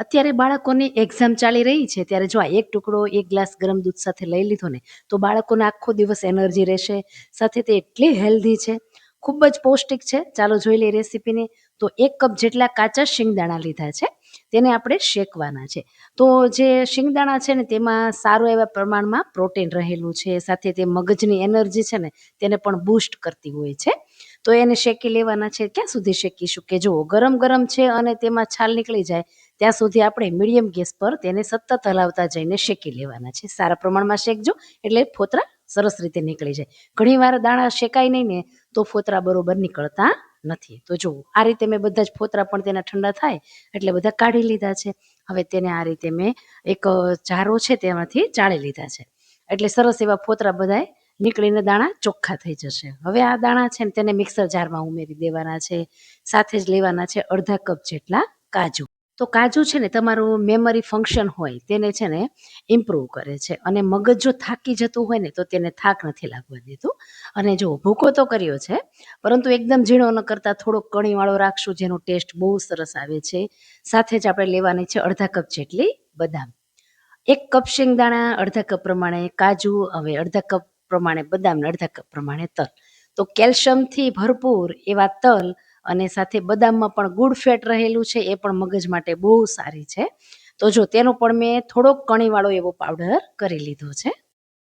અત્યારે બાળકોની એક્ઝામ ચાલી રહી છે ત્યારે જો આ એક ટુકડો એક ગ્લાસ ગરમ દૂધ સાથે લઈ લીધો ને તો બાળકોને આખો દિવસ એનર્જી રહેશે. સાથે તે એટલી હેલ્ધી છે, ખૂબ જ પૌષ્ટિક છે. ચાલો જોઈ લઈએ રેસીપીને. તો 1 કપ જેટલા કાચા શિંગદાણા લીધા છે, તેને આપણે શેકવાના છે. તો જે શિંગદાણા છે ને તેમાં સારું એવા પ્રમાણમાં પ્રોટીન રહેલું છે, સાથે તે મગજની એનર્જી છે ને તેને પણ બૂસ્ટ કરતી હોય છે. તો એને શેકી લેવાના છે. ક્યાં સુધી શેકીશું કે જુઓ ગરમ ગરમ છે અને તેમાં છાલ નીકળી જાય ત્યાં સુધી આપણે મીડિયમ ગેસ પર તેને સતત હલાવતા જઈને શેકી લેવાના છે. સારા પ્રમાણમાં શેકજો એટલે ફોતરા સરસ રીતે નીકળી જાય. ઘણીવાર દાણા શેકાય નહીં ને તો ફોતરા બરોબર નીકળતા નથી. તો જુઓ આ રીતે મેં બધા જ ફોતરા પણ તેના ઠંડા થાય એટલે બધા કાઢી લીધા છે. હવે તેને આ રીતે મેં એક જારો છે તેમાંથી ચાળી લીધા છે. એટલે સરસ એવા ફોતરા બધાય નીકળીને દાણા ચોખ્ખા થઈ જશે. હવે આ દાણા છે ને તેને મિક્સર જારમાં ઉમેરી દેવાના છે. સાથે જ લેવાના છે અડધા કપ જેટલા કાજુ. તો કાજુ છે ને તમારું મેમરી ફંક્શન હોય તેને છે ને ઇમ્પ્રૂવ કરે છે, અને મગજ જો થાકી જતું હોય ને તો તેને થાક નથી લાગવા દેતું. અને જો ભૂકો તો કર્યો છે પરંતુ એકદમ ઝીણો ન કરતા થોડોક કણીવાળો રાખશું જેનો ટેસ્ટ બહુ સરસ આવે છે. સાથે જ આપણે લેવાની છે અડધા કપ જેટલી બદામ. 1 કપ શિંગદાણા, અડધા કપ પ્રમાણે કાજુ, હવે અડધા કપ પ્રમાણે બદામ ને અડધા કપ પ્રમાણે તલ. તો કેલ્શિયમથી ભરપૂર એવા તલ અને સાથે બદામમાં પણ ગુડ ફેટ રહેલું છે, એ પણ મગજ માટે બહુ સારી છે. તો જો તેનો પણ મેં થોડોક કણીવાળો એવો પાવડર કરી લીધો છે.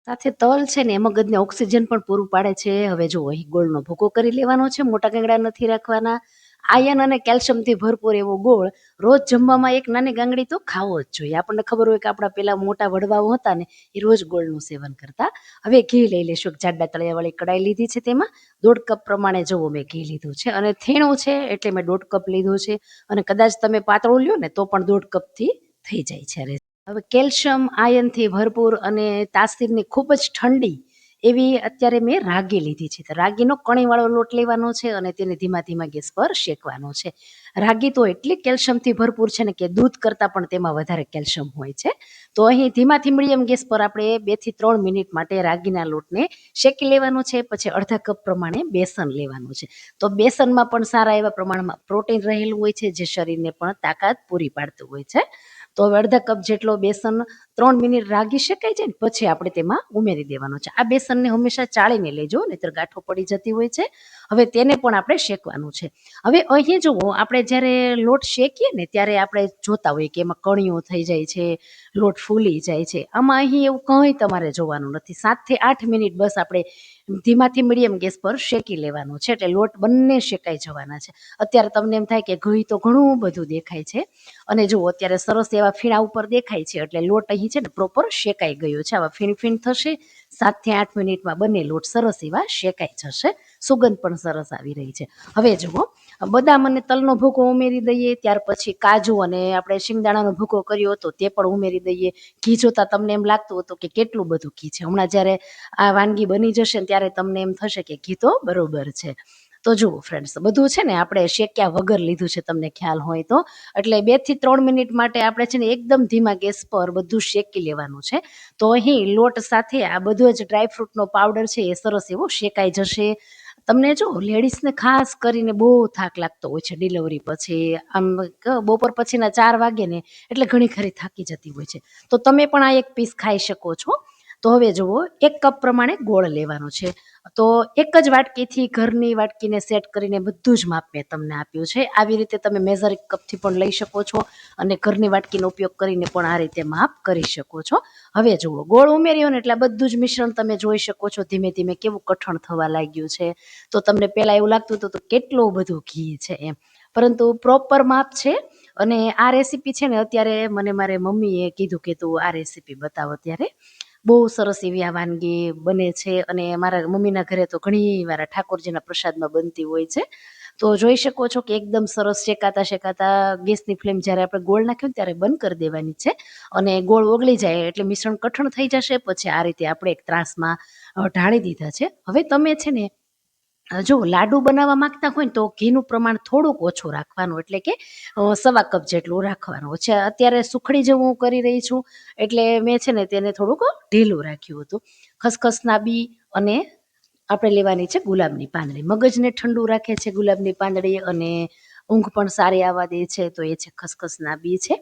સાથે તલ છે ને એ મગજને ઓક્સિજન પણ પૂરું પાડે છે. હવે જો અહીં ગોળનો ભૂકો કરી લેવાનો છે, મોટા ગાંગડા નથી રાખવાના. આયર્ન અને કેલ્શિયમથી ભરપૂર એવો ગોળ રોજ જમવામાં એક નાની ગાંગડી તો ખાવો જ જોઈએ. આપણને ખબર હોય કે આપણા પેલા મોટા વડવાઓ હતા ને એ રોજ ગોળનું સેવન કરતા. હવે ઘી લઈ લેશું. જાડા તળિયાવાળી કડાઈ લીધી છે, તેમાં 1.5 કપ પ્રમાણે જુઓ મેં ઘી લીધું છે, અને થીણું છે એટલે મેં 1.5 કપ લીધું છે. અને કદાચ તમે પાતળું લ્યો ને તો પણ 1.5 કપથી થઈ જાય છે. હવે કેલ્શિયમ આયર્નથી ભરપૂર અને તાસીરની ખૂબ જ ઠંડી એવી અત્યારે મેં રાગી લીધી છે. તો રાગીનો કણીવાળો લોટ લેવાનો છે અને તેને ધીમા ધીમા ગેસ પર શેકવાનો છે. રાગી તો એટલી કેલ્શિયમથી ભરપૂર છે ને કે દૂધ કરતાં પણ તેમાં વધારે કેલ્શિયમ હોય છે. તો અહીં ધીમાથી મીડિયમ ગેસ પર આપણે 2 થી 3 મિનિટ માટે રાગીના લોટને શેકી લેવાનો છે. પછી અડધા કપ પ્રમાણે બેસન લેવાનું છે. તો બેસનમાં પણ સારા એવા પ્રમાણમાં પ્રોટીન રહેલું હોય છે, જે શરીરને પણ તાકાત પૂરી પાડતું હોય છે. તો હવે અડધા કપ જેટલો બેસન 3 મિનિટ રાગી શેકાઈ જાય ને પછી આપણે તેમાં ઉમેરી દેવાનો છે. આ બેસનને હંમેશા ચાળીને લેજો, નહીંતર ગાંઠો પડી જતી હોય છે. હવે તેને પણ આપણે શેકવાનું છે. હવે અહીં જુઓ આપણે જ્યારે લોટ શેકીએ ને ત્યારે આપણે જોતા હોઈએ કે એમાં કણીઓ થઈ જાય છે, લોટ ફૂલી જાય છે. આમાં અહીં એવું કંઈ તમારે જોવાનું નથી. 7 થી 8 મિનિટ બસ આપણે ધીમાથી મીડિયમ ગેસ પર શેકી લેવાનું છે, એટલે લોટ બંને શેકાઈ જવાના છે. અત્યારે તમને એમ થાય કે ઘી તો ઘણું બધું દેખાય છે, અને જુઓ અત્યારે સરસ એવા ફીણા ઉપર દેખાય છે, એટલે લોટ અહીં છે ને પ્રોપર શેકાઈ ગયો છે. આવા ફીણ ફીણ થશે. 7 થી 8 મિનિટમાં બંને લોટ સરસ એવા શેકાઈ જશે. સુગંધ પણ સરસ આવી રહી છે. હવે જુઓ બદામ અને તલનો ભૂકો ઉમેરી દઈએ, ત્યાર પછી કાજુ અને આપણે શિંગદાણાનો ભૂકો કર્યો હતો તે પણ ઉમેરી દઈએ. ઘી જોતા તમને એમ લાગતું હતું કે કેટલું બધું ઘી છે, હમણાં જ્યારે આ વાનગી બની જશે ને ત્યારે તમને એમ થશે કે ઘી તો બરોબર છે. તો જુઓ ફ્રેન્ડ્સ, બધું છે ને આપણે શેક્યા વગર લીધું છે, તમને ખ્યાલ હોય તો. એટલે 2 થી 3 મિનિટ માટે આપણે છે ને એકદમ ધીમા ગેસ પર બધું શેકી લેવાનું છે. તો અહીં લોટ સાથે આ બધો જ ડ્રાયફ્રૂટનો પાવડર છે એ સરસ એવો શેકાઈ જશે. તમને જો લેડીઝને ખાસ કરીને બહુ થાક લાગતો હોય છે ડિલિવરી પછી, આમ બપોર પછીના 4 વાગે ને એટલે ઘણી ખરી થાકી જતી હોય છે. તો તમે પણ આ એક પીસ ખાઈ શકો છો. તો હવે જુઓ 1 કપ પ્રમાણે ગોળ લેવાનો છે. તો એક જ વાટકીથી ઘરની વાટકીને સેટ કરીને બધું જ માપ મેં તમને આપ્યું છે. આવી રીતે તમે મેઝરિંગ કપથી પણ લઈ શકો છો, અને ઘરની વાટકીનો ઉપયોગ કરીને પણ આ રીતે માપ કરી શકો છો. હવે જુઓ ગોળ ઉમેર્યો ને એટલે બધું જ મિશ્રણ તમે જોઈ શકો છો ધીમે ધીમે કેવું કઠણ થવા લાગ્યું છે. તો તમને પહેલાં એવું લાગતું હતું તો કેટલું બધું ઘી છે એમ, પરંતુ પ્રોપર માપ છે. અને આ રેસીપી છે ને અત્યારે મને મારે મમ્મીએ કીધું કે તું આ રેસીપી બતાવો, ત્યારે બહુ સરસ એવી આ વાનગી બને છે. અને મારા મમ્મીના ઘરે તો ઘણી વાર ઠાકોરજીના પ્રસાદમાં બનતી હોય છે. તો જોઈ શકો છો કે એકદમ સરસ શેકાતા શેકાતા ગેસની ફ્લેમ જ્યારે આપણે ગોળ નાખ્યું ત્યારે બંધ કરી દેવાની છે, અને ગોળ ઓગળી જાય એટલે મિશ્રણ કઠણ થઈ જશે. પછી આ રીતે આપણે એક ત્રાસમાં ઢાળી દીધા છે. હવે તમે છે ને જો લાડુ બનાવવા માંગતા હોય ને તો ઘીનું પ્રમાણ થોડુંક ઓછું રાખવાનું, એટલે કે 1.25 કપ જેટલું રાખવાનું છે. અત્યારે સુખડી જેવું હું કરી રહી છું એટલે મેં છે ને તેને થોડુંક ઢીલું રાખ્યું હતું. ખસખસના બી અને આપણે લેવાની છે ગુલાબની પાંદડી. મગજને ઠંડુ રાખે છે ગુલાબની પાંદડી, અને ઊંઘ પણ સારી આવવા દે છે. તો એ છે ખસખસના બી છે.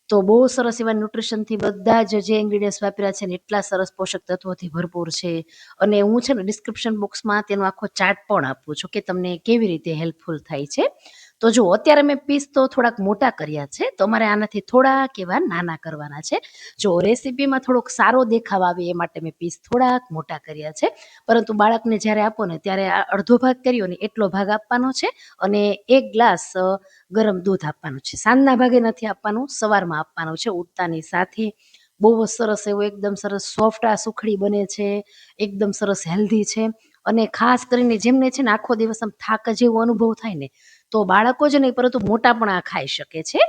તો બહુ સરસ એવા ન્યુટ્રિશનથી બધા જ જે ઇન્ગ્રીડિયન્ટ્સ વાપર્યા છે ને એટલા સરસ પોષક તત્વોથી ભરપૂર છે. અને હું છે ને ડિસ્ક્રિપ્શન બોક્સમાં તેનો આખો ચાર્ટ પણ આપું છું કે તમને કેવી રીતે હેલ્પફુલ થાય છે. તો જો અત્યારે મેં પીસ તો થોડાક મોટા કર્યા છે, તો મારે આનાથી થોડાક એવા નાના કરવાના છે. જો રેસીપીમાં થોડોક સારો દેખાવ આવે એ માટે મેં પીસ થોડાક મોટા કર્યા છે. પરંતુ બાળકને જ્યારે આપો ને ત્યારે આ અડધો ભાગ કર્યો ને એટલો ભાગ આપવાનો છે. અને 1 ગ્લાસ ગરમ દૂધ આપવાનું છે. સાંજના ભાગે નથી આપવાનું, સવારમાં આપવાનું છે ઉઠતાની સાથે. બહુ જ સરસ એવો એકદમ સરસ સોફ્ટ આ સુખડી બને છે, એકદમ સરસ હેલ્ધી છે. અને ખાસ કરીને જેમને છે ને આખો દિવસ આમ થાક જેવો અનુભવ થાય ને, તો બાળકો જ નહીં પરંતુ મોટા પણ આ ખાઈ શકે છે.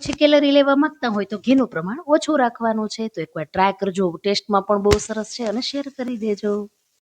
ઓછી કેલરી લેવા માંગતા હોય તો ઘીનું પ્રમાણ ઓછું રાખવાનું છે. તો એકવાર ટ્રાય કરજો, ટેસ્ટમાં પણ બહુ સરસ છે અને શેર કરી દેજો.